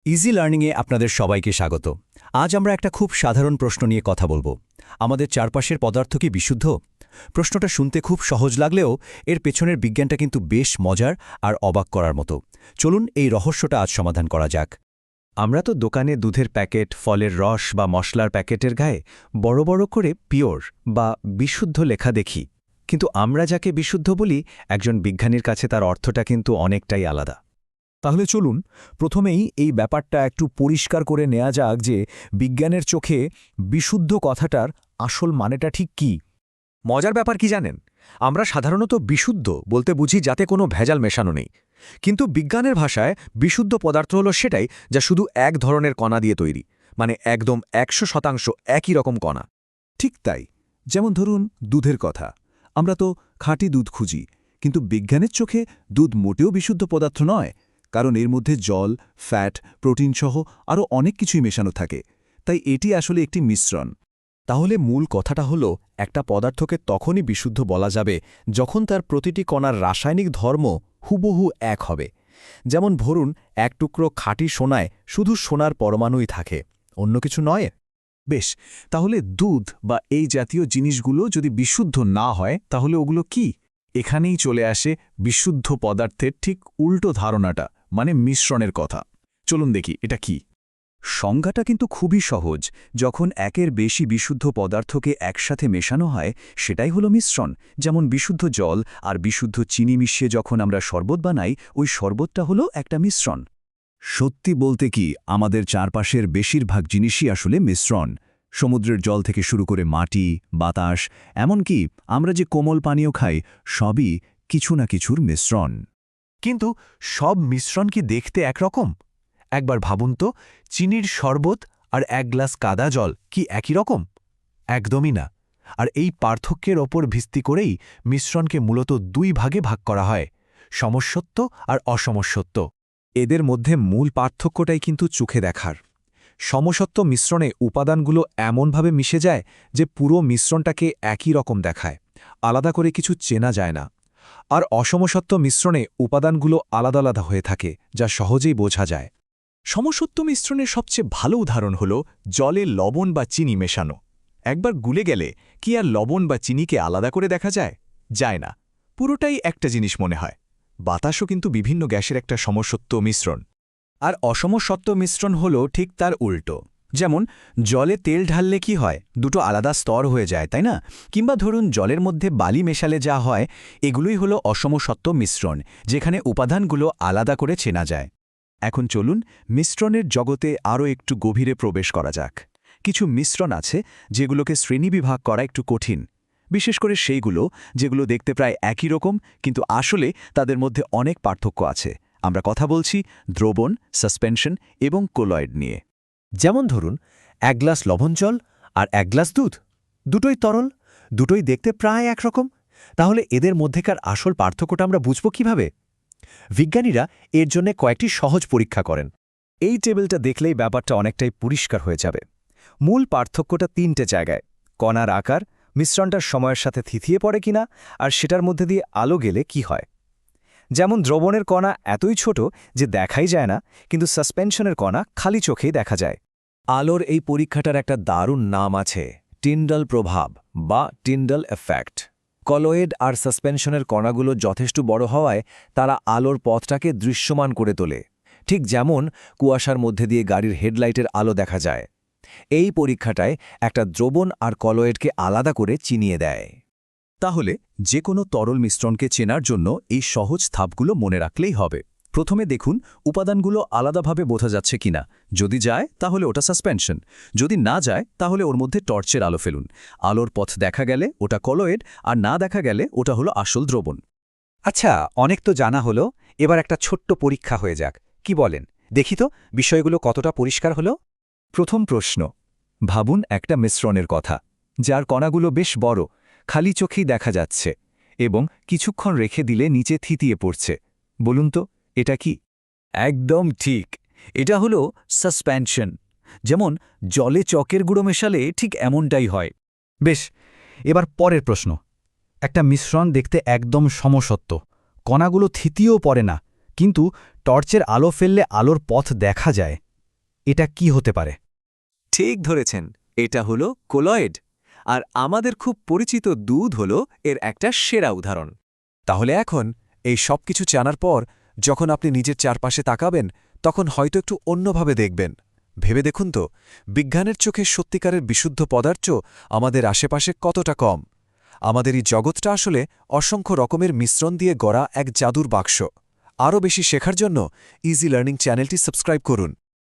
Easy লার্নিংয়ে আপনাদের সবাইকে স্বাগত। আজ আমরা একটা খুব সাধারণ প্রশ্ন নিয়ে কথা বলবো। আমাদের চারপাশের পদার্থ কি বিশুদ্ধ? প্রশ্নটা শুনতে খুব সহজ লাগলেও এর পেছনের বিজ্ঞানটা কিন্তু বেশ মজার আর অবাক করার মতো। চলুন এই রহস্যটা আজ সমাধান করা যাক। আমরা তো দোকানে দুধের প্যাকেট, ফলের রস বা মশলার প্যাকেটের গায়ে বড় বড় করে পিওর বা বিশুদ্ধ লেখা দেখি, কিন্তু আমরা যাকে বিশুদ্ধ বলি একজন বিজ্ঞানীর কাছে তার অর্থটা কিন্তু অনেকটাই আলাদা। তাহলে চলুন প্রথমেই এই ব্যাপারটা একটু পরিষ্কার করে নেওয়া যাক যে বিজ্ঞানের চোখে বিশুদ্ধ কথাটার আসল মানেটা ঠিক কী। মজার ব্যাপার কি জানেন, আমরা সাধারণত বিশুদ্ধ বলতে বুঝি যাতে কোনো ভেজাল মেশানো নেই, কিন্তু বিজ্ঞানের ভাষায় বিশুদ্ধ পদার্থ হলো সেটাই যা শুধু এক ধরনের কণা দিয়ে তৈরি, মানে একদম 100% একই রকম কণা। ঠিক তাই, যেমন ধরুন দুধের কথা। আমরা তো খাঁটি দুধ খুঁজি, কিন্তু বিজ্ঞানের চোখে দুধ মোটেও বিশুদ্ধ পদার্থ নয়, কারণ এর মধ্যে জল, ফ্যাট, প্রোটিন সহ আরও অনেক কিছুই মেশানো থাকে। তাই এটি আসলে একটি মিশ্রণ। তাহলে মূল কথাটা হলো, একটা পদার্থকে তখনই বিশুদ্ধ বলা যাবে যখন তার প্রতিটি কণার রাসায়নিক ধর্ম হুবহু এক হবে। যেমন ধরুন এক টুকরো খাঁটি সোনায় শুধু সোনার পরমাণুই থাকে, অন্য কিছু নয়। বেশ, তাহলে দুধ বা এই জাতীয় জিনিসগুলো যদি বিশুদ্ধ না হয় তাহলে ওগুলো কি? এখানেই চলে আসে বিশুদ্ধ পদার্থের ঠিক উল্টো ধারণাটা, মানে মিশ্রণের কথা। চলুন দেখি এটা কি। সংজ্ঞাটা কিন্তু খুবই সহজ। যখন একের বেশি বিশুদ্ধ পদার্থকে একসাথে মেশানো হয় সেটাই হলো মিশ্রণ। যেমন বিশুদ্ধ জল আর বিশুদ্ধ চিনি মিশিয়ে যখন আমরা শরবত বানাই, ওই শরবতটা হলো একটা মিশ্রণ। সত্যি বলতে কি, আমাদের চারপাশের বেশিরভাগ জিনিসই আসলে মিশ্রণ। সমুদ্রের জল থেকে শুরু করে মাটি, বাতাস, এমনকি আমরা যে কোমল পানীয় খাই, সবই কিছু না কিছুর মিশ্রণ। কিন্তু সব মিশ্রণ কি দেখতে একরকম? একবার ভাবুন তো, চিনির শরবত আর এক গ্লাস কাদা জল কি একই রকম? একদমই না। আর এই পার্থক্যের ওপর ভিত্তি করেই মিশ্রণকে মূলত দুই ভাগে ভাগ করা হয়, সমসত্ব আর অসমসত্ব। এদের মধ্যে মূল পার্থক্যটাই কিন্তু চোখে দেখার। সমসত্ব মিশ্রণে উপাদানগুলো এমনভাবে মিশে যায় যে পুরো মিশ্রণটাকে একই রকম দেখায়, আলাদা করে কিছু চেনা যায় না। আর অসমসত্ব মিশ্রণে উপাদানগুলো আলাদা আলাদা হয়ে থাকে, যা সহজেই বোঝা যায়। সমসত্ব মিশ্রণের সবচেয়ে ভালো উদাহরণ হল জলে লবণ বা চিনি মেশানো। একবার গুলে গেলে কি আর লবণ বা চিনিকে আলাদা করে দেখা যায়? যায় না, পুরোটাই একটা জিনিস মনে হয়। বাতাসও কিন্তু বিভিন্ন গ্যাসের একটা সমসত্ব মিশ্রণ। আর অসমসত্ব মিশ্রণ হলো ঠিক তার উল্টো। যেমন জলে তেল ঢাললে কি হয়, দুটো আলাদা স্তর হয়ে যায়, তাই না? কিংবা ধরুন জলের মধ্যে বালি মেশালে যা হয়, এগুলোই হলো অসমসত্ব মিশ্রণ, যেখানে উপাদানগুলো আলাদা করে চেনা যায়। এখন চলুন মিশ্রণের জগতে আরও একটু গভীরে প্রবেশ করা যাক। কিছু মিশ্রণ আছে যেগুলোকে শ্রেণীবিভাগ করা একটু কঠিন, বিশেষ করে সেইগুলো যেগুলো দেখতে প্রায় একই রকম কিন্তু আসলে তাদের মধ্যে অনেক পার্থক্য আছে। আমরা কথা বলছি দ্রবণ, সাসপেনশন এবং কোলয়েড নিয়ে। যেমন ধরুন এক গ্লাস লবণ জল আর এক গ্লাস দুধ, দুটোই তরল, দুটোই দেখতে প্রায় একরকম। তাহলে এদের মধ্যেকার আসল পার্থক্যটা আমরা বুঝব কিভাবে? বিজ্ঞানীরা এর জন্য কয়েকটি সহজ পরীক্ষা করেন। এই টেবিলটা দেখলেই ব্যাপারটা অনেকটাই পরিষ্কার হয়ে যাবে। মূল পার্থক্যটা তিনটে জায়গায়: কণার আকার, মিশ্রণটার সময়ের সাথে থিতিয়ে পড়ে কিনা, আর সেটার মধ্যে দিয়ে আলো গেলে কি হয়। যেমন দ্রবণের কণা এতই ছোট যে দেখাই যায় না, কিন্তু সাসপেনশনের কণা খালি চোখেই দেখা যায়। আলোর এই পরীক্ষাটার একটা দারুণ নাম আছে, টিন্ডাল প্রভাব বা টিন্ডাল এফেক্ট। কলয়েড আর সাসপেনশনের কণাগুলো যথেষ্ট বড় হওয়ায় তারা আলোর পথটাকে দৃশ্যমান করে তোলে, ঠিক যেমন কুয়াশার মধ্যে দিয়ে গাড়ির হেডলাইটের আলো দেখা যায়। এই পরীক্ষাটায় একটা দ্রবণ আর কলয়েডকে আলাদা করে চিনিয়ে দেয়। তাহলে যে কোনো তরল মিশ্রণকে চেনার জন্য এই সহজ ধাপগুলো মনে রাখলেই হবে। প্রথমে দেখুন উপাদানগুলো আলাদাভাবে বোঝা যাচ্ছে কিনা। যদি যায় তাহলে ওটা সাসপেনশন, যদি না যায় তাহলে ওর মধ্যে টর্চের আলো ফেলুন। আলোর পথ দেখা গেলে ওটা কলয়েড, আর না দেখা গেলে ওটা হলো আসল দ্রবণ। আচ্ছা, অনেক তো জানা হলো, এবার একটা ছোট্ট পরীক্ষা হয়ে যাক। কি বলেন? দেখি তো বিষয়গুলো কতটা পরিষ্কার হলো। প্রথম প্রশ্ন, ভাবুন একটা মিশ্রণের কথা, যার কণাগুলো বেশ বড়, খালি চোখেই দেখা যাচ্ছে, এবং কিছুক্ষণ রেখে দিলে নিচে থিতিয়ে পড়ছে। বলুন তো এটা কি? একদম ঠিক, এটা হলো সাসপেনশন। যেমন জলে চকের গুঁড়ো মেশালে ঠিক এমনটাই হয়। বেশ, এবার পরের প্রশ্ন। একটা মিশ্রণ দেখতে একদম সমসত্ব, কণাগুলো থিতিয়েও পড়ে না, কিন্তু টর্চের আলো ফেললে আলোর পথ দেখা যায়। এটা কি হতে পারে? ঠিক ধরেছেন, এটা হলো কোলয়েড। আর আমাদের খুব পরিচিত দুধ হলো এর একটা সেরা উদাহরণ। তাহলে এখন এই সব কিছু জানার পর যখন আপনি নিজের চারপাশে তাকাবেন তখন হয়তো একটু অন্যভাবে দেখবেন। ভেবে দেখুন তো, বিজ্ঞানের চোখে সত্যিকারের বিশুদ্ধ পদার্থ আমাদের আশেপাশে কতটা কম। আমাদের এই জগৎটা আসলে অসংখ্য রকমের মিশ্রণ দিয়ে গড়া এক জাদুর বাক্স। আরও বেশি শেখার জন্য ইজি লার্নিং চ্যানেলটি সাবস্ক্রাইব করুন।